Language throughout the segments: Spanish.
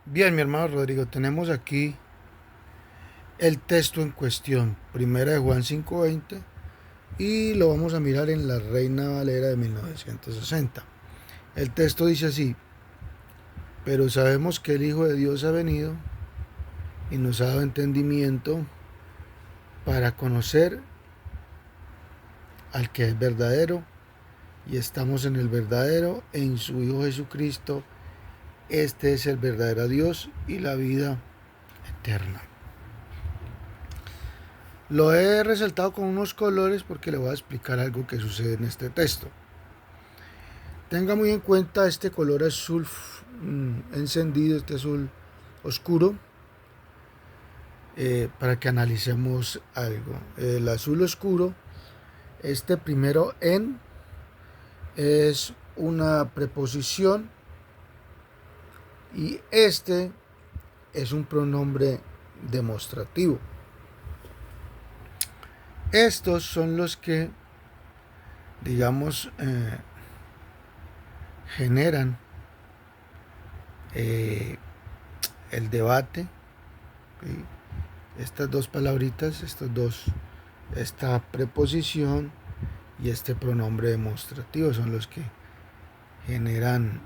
Bien, mi hermano Rodrigo, tenemos aquí el texto en cuestión, Primera de Juan 5:20, y lo vamos a mirar en la Reina Valera de 1960. El texto dice así: pero sabemos que el Hijo de Dios ha venido y nos ha dado entendimiento para conocer al que es verdadero, y estamos en el verdadero, en su Hijo Jesucristo. Este es el verdadero Dios y la vida eterna. Lo he resaltado con unos colores porque le voy a explicar algo que sucede en este texto. Tenga muy en cuenta este color azul encendido, este azul oscuro, para que analicemos algo. El azul oscuro, este primero en, es una preposición y este es un pronombre demostrativo. Estos son los que, digamos, generan el debate. ¿Sí? Estas dos palabritas, esta preposición y este pronombre demostrativo son los que generan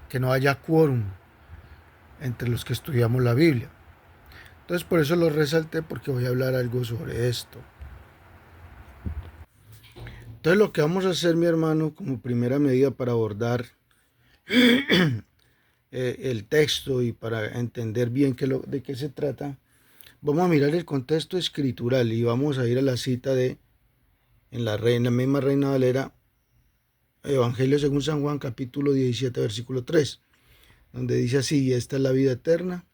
que no haya quórum entre los que estudiamos la Biblia. Entonces por eso lo resalté, porque voy a hablar algo sobre esto. Entonces lo que vamos a hacer, mi hermano, como primera medida para abordar el texto y para entender bien de qué se trata, vamos a mirar el contexto escritural y vamos a ir a la cita en la misma Reina Valera, Evangelio según San Juan, capítulo 17, versículo 3, donde dice así: y esta es la vida eterna.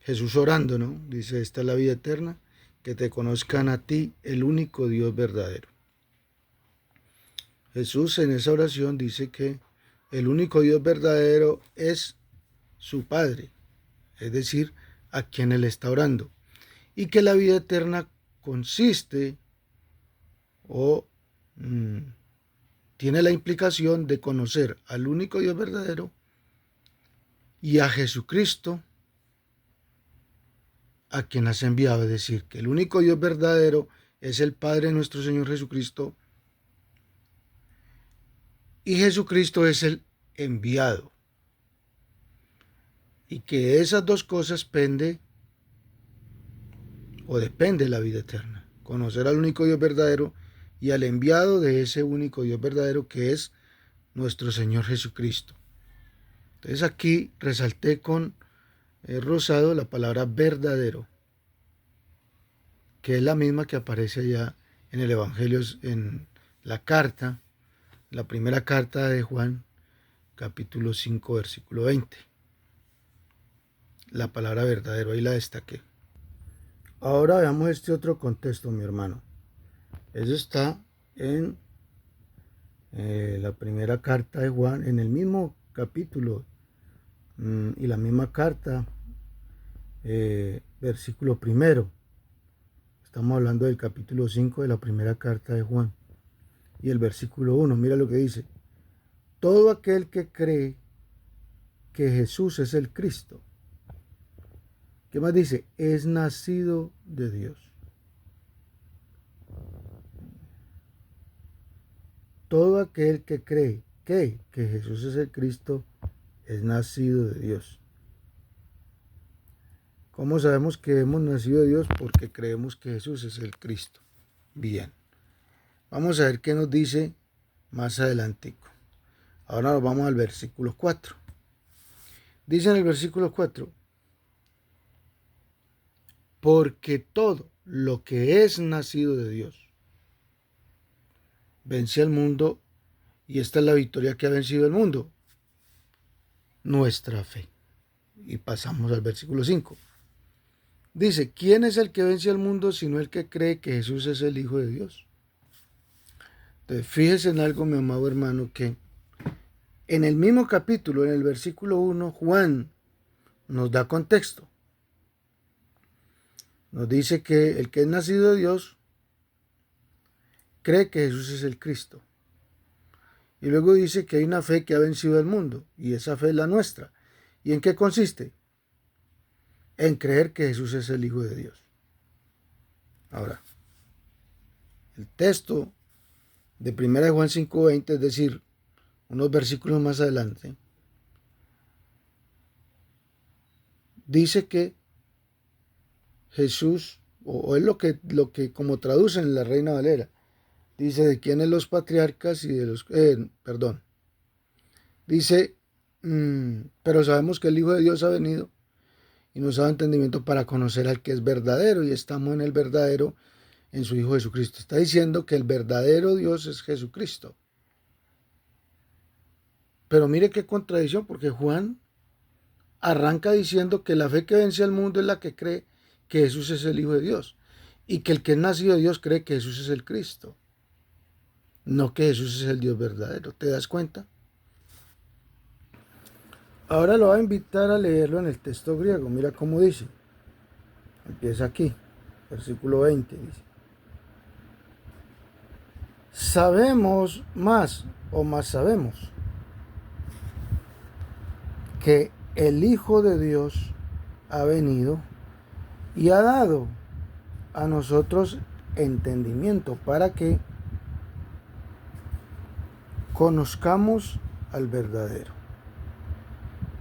Jesús orando, ¿no? Dice: esta es la vida eterna, que te conozcan a ti, el único Dios verdadero. Jesús en esa oración dice que el único Dios verdadero es su Padre, es decir, a quien Él está orando, y que la vida eterna consiste o tiene la implicación de conocer al único Dios verdadero y a Jesucristo, a quien has enviado. Es decir, que el único Dios verdadero es el Padre de nuestro Señor Jesucristo, y Jesucristo es el enviado, y que esas dos cosas depende la vida eterna: conocer al único Dios verdadero y al enviado de ese único Dios verdadero, que es nuestro Señor Jesucristo. Entonces aquí resalté con rosado la palabra verdadero, que es la misma que aparece allá en el Evangelio, en la carta, la primera carta de Juan, capítulo 5, versículo 20. La palabra verdadero, ahí la destaqué. Ahora veamos este otro contexto, mi hermano. Eso está en la primera carta de Juan, en el mismo capítulo y la misma carta, versículo primero. Estamos hablando del capítulo 5 de la primera carta de Juan. Y el versículo 1, mira lo que dice: todo aquel que cree que Jesús es el Cristo. ¿Qué más dice? Es nacido de Dios. Todo aquel que cree que Jesús es el Cristo es nacido de Dios. ¿Cómo sabemos que hemos nacido de Dios? Porque creemos que Jesús es el Cristo. Bien. Vamos a ver qué nos dice más adelantico. Ahora nos vamos al versículo 4. Dice en el versículo 4: porque todo lo que es nacido de Dios vence al mundo, y esta es la victoria que ha vencido el mundo: nuestra fe. Y pasamos al versículo 5. Dice: ¿quién es el que vence al mundo sino el que cree que Jesús es el Hijo de Dios? Entonces, fíjese en algo, mi amado hermano, que en el mismo capítulo, en el versículo 1, Juan nos da contexto. Nos dice que el que es nacido de Dios cree que Jesús es el Cristo. Y luego dice que hay una fe que ha vencido al mundo, y esa fe es la nuestra. ¿Y en qué consiste? En creer que Jesús es el Hijo de Dios. Ahora, el texto de 1 Juan 5:20, es decir, unos versículos más adelante, dice que Jesús, o es lo que como traducen en la Reina Valera, dice de quiénes los patriarcas y de los, dice, pero sabemos que el Hijo de Dios ha venido y nos ha dado entendimiento para conocer al que es verdadero, y estamos en el verdadero, en su Hijo Jesucristo. Está diciendo que el verdadero Dios es Jesucristo. Pero mire qué contradicción, porque Juan arranca diciendo que la fe que vence al mundo es la que cree que Jesús es el Hijo de Dios, y que el que es nacido de Dios cree que Jesús es el Cristo, no que Jesús es el Dios verdadero. ¿Te das cuenta? Ahora lo voy a invitar a leerlo en el texto griego. Mira cómo dice. Empieza aquí, versículo 20, dice: sabemos más, o más sabemos, que el Hijo de Dios ha venido y ha dado a nosotros entendimiento para que conozcamos al verdadero.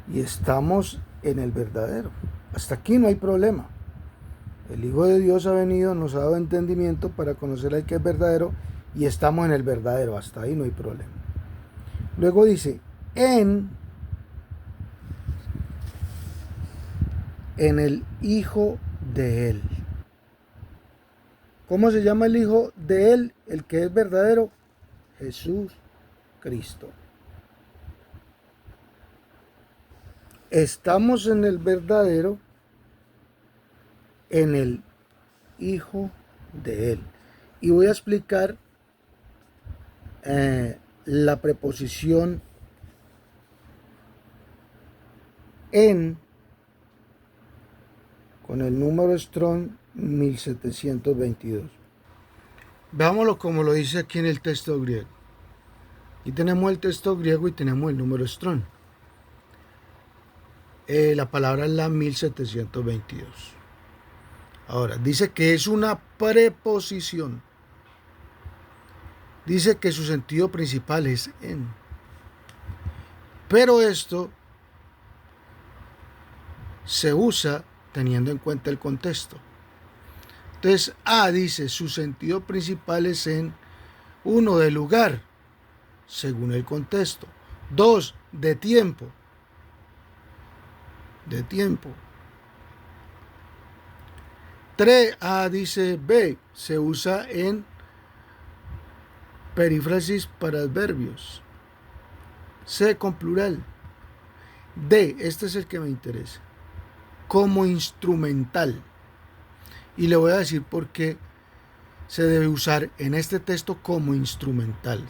Y estamos en el verdadero. Hasta aquí no hay problema. El Hijo de Dios ha venido, nos ha dado entendimiento para conocer al que es verdadero, y estamos en el verdadero. Hasta ahí no hay problema. Luego dice, en el Hijo de Él. ¿Cómo se llama el Hijo de Él? El que es verdadero. Jesús Cristo. Estamos en el verdadero, en el Hijo de Él. Y voy a explicar la preposición en con el número Strong 1722. Veámoslo como lo dice aquí en el texto griego. Aquí tenemos el texto griego y tenemos el número Strong. La palabra es la 1722. Ahora, dice que es una preposición. Dice que su sentido principal es en. Pero esto se usa teniendo en cuenta el contexto. Entonces, A dice, su sentido principal es en. 1, de lugar, según el contexto. 2, de tiempo. De tiempo. 3, A dice B, se usa en perífrasis para adverbios. C, con plural. D, este es el que me interesa, como instrumental. Y le voy a decir por qué se debe usar en este texto como instrumental.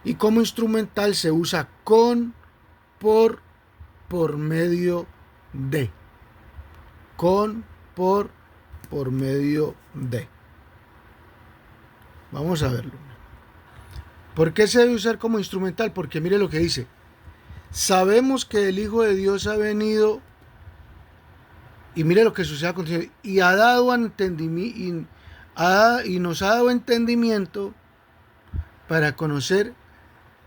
Y como instrumental se usa con, por medio de. Con, por medio de. Vamos a verlo. ¿Por qué se debe usar como instrumental? Porque mire lo que dice. Sabemos que el Hijo de Dios ha venido, y mire lo que sucede a continuación, y ha dado entendimiento, y nos ha dado entendimiento para conocer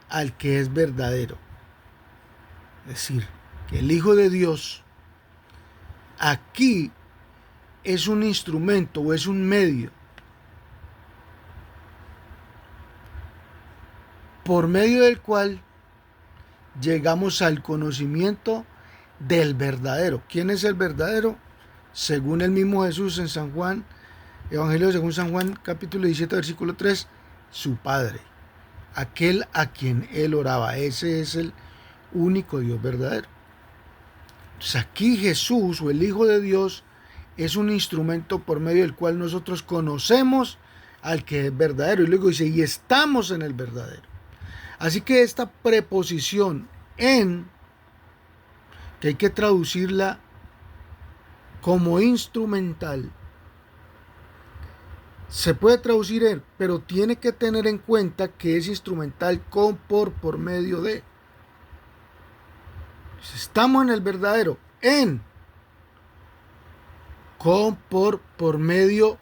al que es verdadero. Es decir, que el Hijo de Dios aquí es un instrumento o es un medio por medio del cual llegamos al conocimiento del verdadero. ¿Quién es el verdadero? Según el mismo Jesús en San Juan, Evangelio según San Juan, capítulo 17, versículo 3, su Padre, aquel a quien él oraba. Ese es el único Dios verdadero. Entonces aquí Jesús, o el Hijo de Dios, es un instrumento por medio del cual nosotros conocemos al que es verdadero. Y luego dice, y estamos en el verdadero. Así que esta preposición en, que hay que traducirla como instrumental, se puede traducir en, pero tiene que tener en cuenta que es instrumental con, por medio de. Estamos en el verdadero, por medio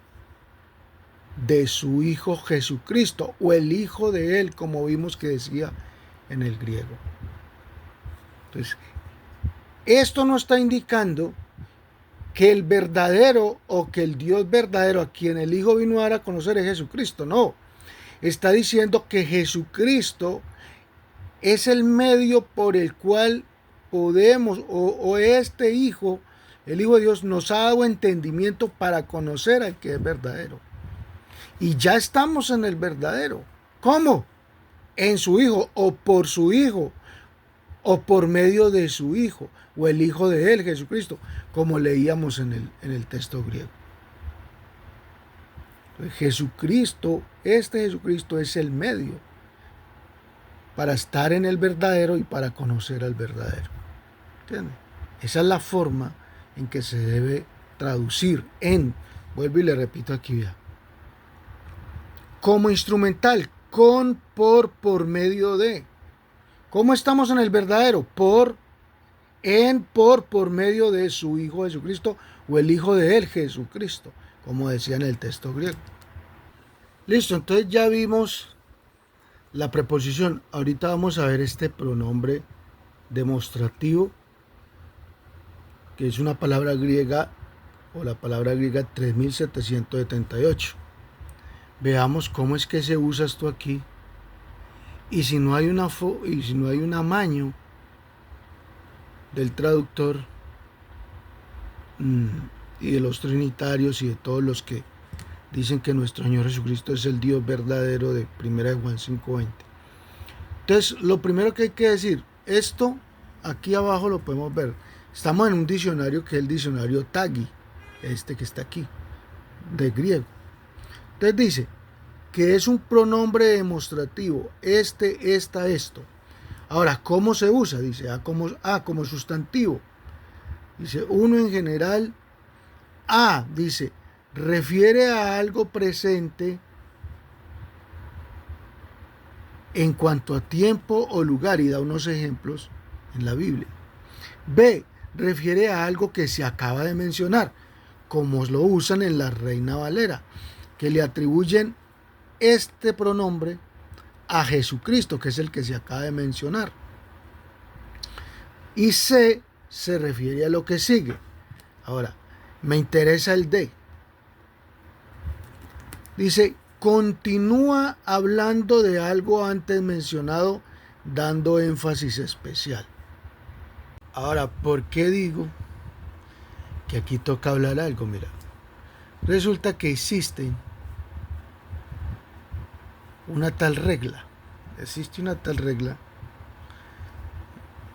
de su Hijo Jesucristo, o el Hijo de Él, como vimos que decía en el griego. Entonces, esto no está indicando que el verdadero o que el Dios verdadero a quien el Hijo vino a dar a conocer es Jesucristo. No, está diciendo que Jesucristo es el medio por el cual podemos, o este Hijo, el Hijo de Dios, nos ha dado entendimiento para conocer al que es verdadero. Y ya estamos en el verdadero. ¿Cómo? En su Hijo, o por su Hijo, o por medio de su Hijo, o el Hijo de Él, Jesucristo, como leíamos en el texto griego. Jesucristo, este Jesucristo es el medio para estar en el verdadero y para conocer al verdadero. ¿Entiendes? Esa es la forma en que se debe traducir vuelvo y le repito aquí ya, como instrumental, por medio de. ¿Cómo estamos en el verdadero? Por medio de su Hijo Jesucristo, o el Hijo de Él, Jesucristo, como decía en el texto griego. Listo, entonces ya vimos la preposición. Ahorita vamos a ver este pronombre demostrativo, que es una palabra griega, o la palabra griega 3778. Veamos cómo es que se usa esto aquí. Y si no hay un amaño del traductor y de los trinitarios y de todos los que dicen que nuestro Señor Jesucristo es el Dios verdadero, de 1 Juan 5:20. Entonces, lo primero que hay que decir, esto aquí abajo lo podemos ver. Estamos en un diccionario que es el diccionario Tagi, este que está aquí, de griego. Entonces dice que es un pronombre demostrativo, esta, esto. Ahora, ¿cómo se usa? Dice como sustantivo. Dice, uno en general. Dice, refiere a algo presente en cuanto a tiempo o lugar, y da unos ejemplos en la Biblia. B, refiere a algo que se acaba de mencionar, como lo usan en la Reina Valera, que le atribuyen este pronombre a Jesucristo, que es el que se acaba de mencionar. Y C, se refiere a lo que sigue. Ahora, me interesa el D. Dice, continúa hablando de algo antes mencionado, dando énfasis especial. Ahora, ¿por qué digo que aquí toca hablar algo? Mira, resulta que existe una tal regla. Existe una tal regla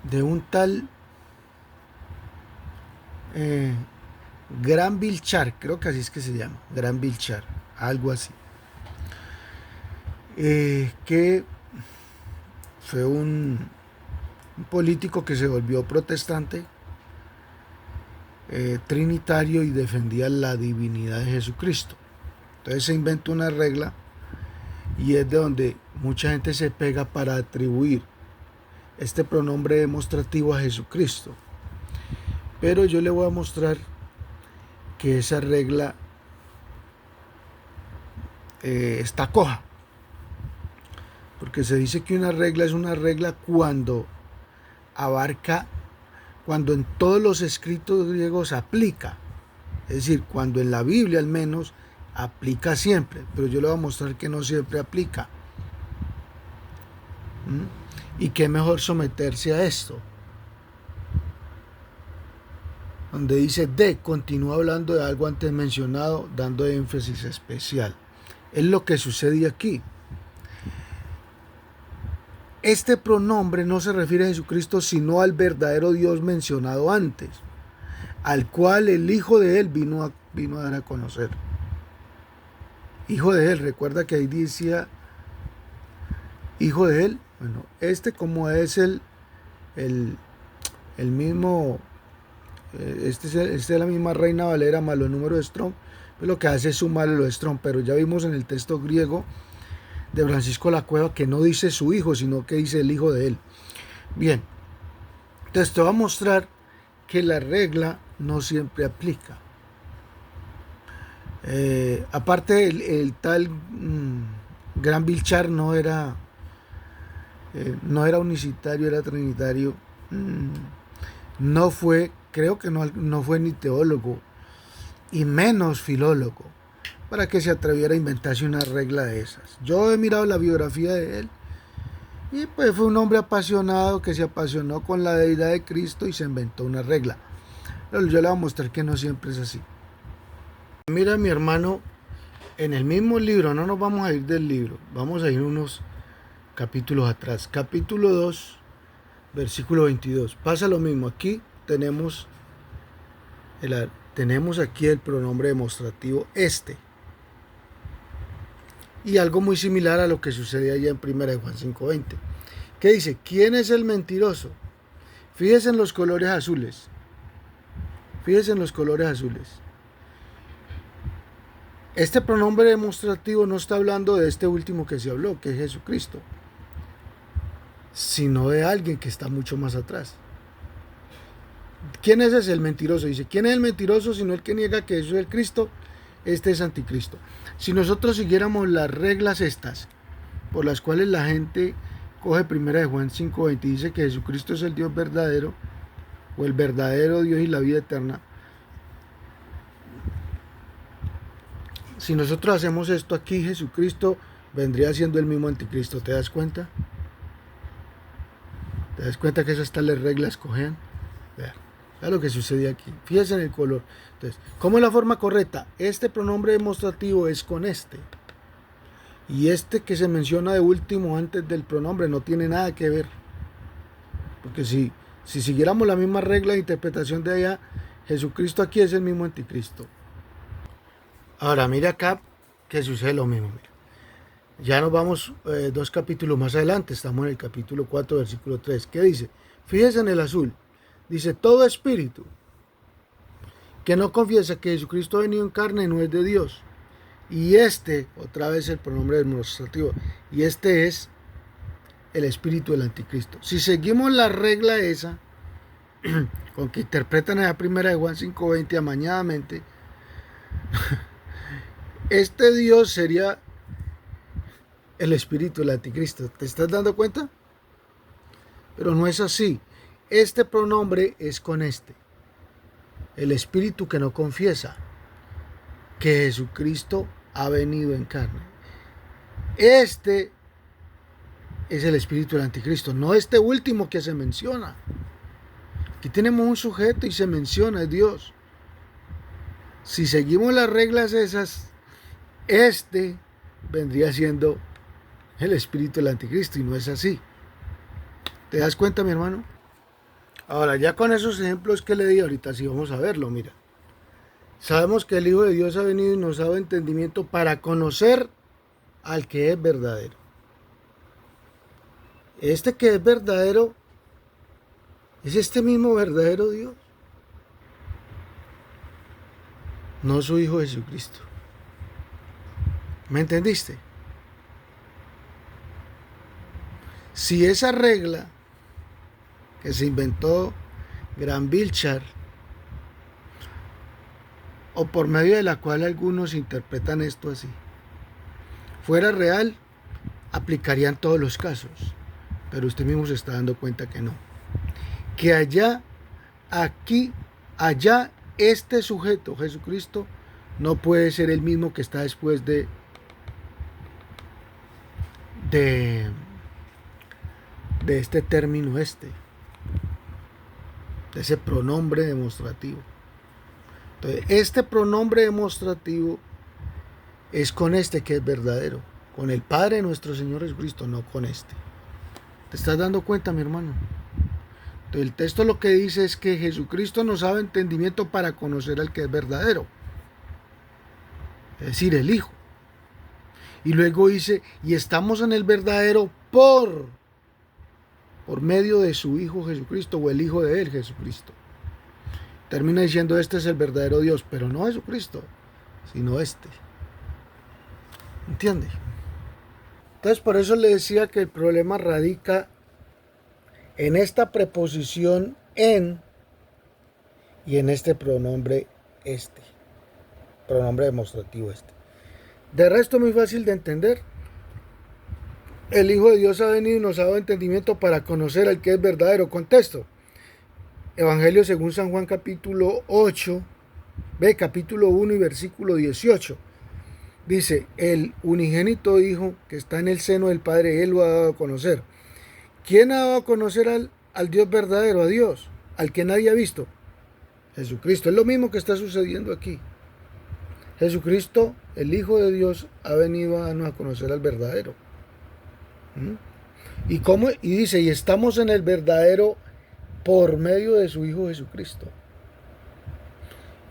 de un tal Granville Sharp, creo que así es que se llama, Granville Sharp, algo así, que fue un político que se volvió protestante, trinitario, y defendía la divinidad de Jesucristo. Entonces se inventó una regla, y es de donde mucha gente se pega para atribuir este pronombre demostrativo a Jesucristo. Pero yo le voy a mostrar que esa regla está coja. Porque se dice que una regla es una regla cuando en todos los escritos griegos aplica. Es decir, cuando en la Biblia al menos aplica siempre. Pero yo le voy a mostrar que no siempre aplica. Y qué mejor someterse a esto. Donde dice D, continúa hablando de algo antes mencionado, dando énfasis especial. Es lo que sucede aquí. Este pronombre no se refiere a Jesucristo, sino al verdadero Dios mencionado antes, al cual el Hijo de Él vino a dar a conocer. Hijo de Él, recuerda que ahí decía Hijo de Él. Bueno, como es el mismo, es la misma Reina Valera más los números de Strong, pues lo que hace es sumarle los Strong, pero ya vimos en el texto griego de Francisco La Cueva que no dice su hijo, sino que dice el Hijo de Él. Bien, Entonces te voy a mostrar que la regla no siempre aplica. Aparte el tal Gran Vilchar no era unicitario, era trinitario. No fue, creo que no fue ni teólogo y menos filólogo para que se atreviera a inventarse una regla de esas. Yo he mirado la biografía de él y pues fue un hombre apasionado que se apasionó con la deidad de Cristo y se inventó una regla. Pero yo le voy a mostrar que no siempre es así. Mira, mi hermano, en el mismo libro, no nos vamos a ir del libro, vamos a ir unos capítulos atrás. Capítulo 2, versículo 22. Pasa lo mismo. Aquí tenemos aquí el pronombre demostrativo este. Y algo muy similar a lo que sucede allá en 1 Juan 5:20. ¿Qué dice? ¿Quién es el mentiroso? Fíjese en los colores azules. Fíjese en los colores azules. Este pronombre demostrativo no está hablando de este último que se habló, que es Jesucristo, sino de alguien que está mucho más atrás. ¿Quién es ese el mentiroso? Dice, ¿quién es el mentiroso sino el que niega que Jesús es el Cristo? Este es anticristo. Si nosotros siguiéramos las reglas estas, por las cuales la gente coge 1 Juan 5:20 y dice que Jesucristo es el Dios verdadero, o el verdadero Dios y la vida eterna, si nosotros hacemos esto aquí, Jesucristo vendría siendo el mismo anticristo. ¿Te das cuenta? ¿Te das cuenta que esas tales reglas cogen? Vean lo que sucede aquí. Fíjense en el color. Entonces, ¿cómo es la forma correcta? Este pronombre demostrativo es con este. Y este que se menciona de último antes del pronombre no tiene nada que ver. Porque si siguiéramos la misma regla de interpretación de allá, Jesucristo aquí es el mismo anticristo. Ahora, mira acá que sucede lo mismo. Mira. Ya nos vamos 2 capítulos más adelante. Estamos en el capítulo 4, versículo 3. ¿Qué dice? Fíjese en el azul. Dice, todo espíritu que no confiesa que Jesucristo ha venido en carne no es de Dios. Y este, otra vez el pronombre demostrativo, y este es el espíritu del anticristo. Si seguimos la regla esa, con que interpretan en la 1 Juan 5:20 amañadamente, este Dios sería el espíritu del anticristo. ¿Te estás dando cuenta? Pero no es así. Este pronombre es con este. El espíritu que no confiesa que Jesucristo ha venido en carne. Este es el espíritu del anticristo, no este último que se menciona. Aquí tenemos un sujeto y se menciona, es Dios. Si seguimos las reglas esas, este vendría siendo el espíritu del anticristo y no es así. ¿Te das cuenta, mi hermano? Ahora, ya con esos ejemplos que le di ahorita, sí vamos a verlo, mira. Sabemos que el Hijo de Dios ha venido y nos ha dado entendimiento para conocer al que es verdadero. Este que es verdadero es este mismo verdadero Dios, no su Hijo Jesucristo. ¿Me entendiste? Si esa regla que se inventó Gran Vilchar, o por medio de la cual algunos interpretan esto así, fuera real, aplicarían todos los casos. Pero usted mismo se está dando cuenta que no. Que allá, aquí, allá, este sujeto, Jesucristo, no puede ser el mismo que está después de este término de ese pronombre demostrativo. Entonces, este pronombre demostrativo es con este que es verdadero, con el Padre de nuestro Señor Jesucristo, no con este. ¿Te estás dando cuenta, mi hermano? Entonces, el texto lo que dice es que Jesucristo nos da entendimiento para conocer al que es verdadero, es decir, el Hijo. Y luego dice, y estamos en el verdadero por medio de su Hijo Jesucristo, o el Hijo de él, Jesucristo. Termina diciendo, este es el verdadero Dios, pero no Jesucristo, sino este. ¿Entiende? Entonces, por eso le decía que el problema radica en esta preposición en y en este pronombre este. Pronombre demostrativo este. De resto, muy fácil de entender. El Hijo de Dios ha venido y nos ha dado entendimiento para conocer al que es verdadero. Contexto. Evangelio según San Juan capítulo 8, capítulo 1 y versículo 18. Dice, el unigénito Hijo que está en el seno del Padre, Él lo ha dado a conocer. ¿Quién ha dado a conocer al Dios verdadero, a Dios? Al que nadie ha visto. Jesucristo. Es lo mismo que está sucediendo aquí. Jesucristo, el Hijo de Dios, ha venido a darnos a conocer al verdadero. Y dice, y estamos en el verdadero por medio de su Hijo Jesucristo.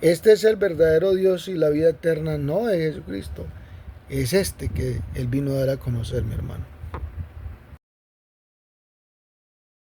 Este es el verdadero Dios y la vida eterna no es Jesucristo. Es este que Él vino a dar a conocer, mi hermano.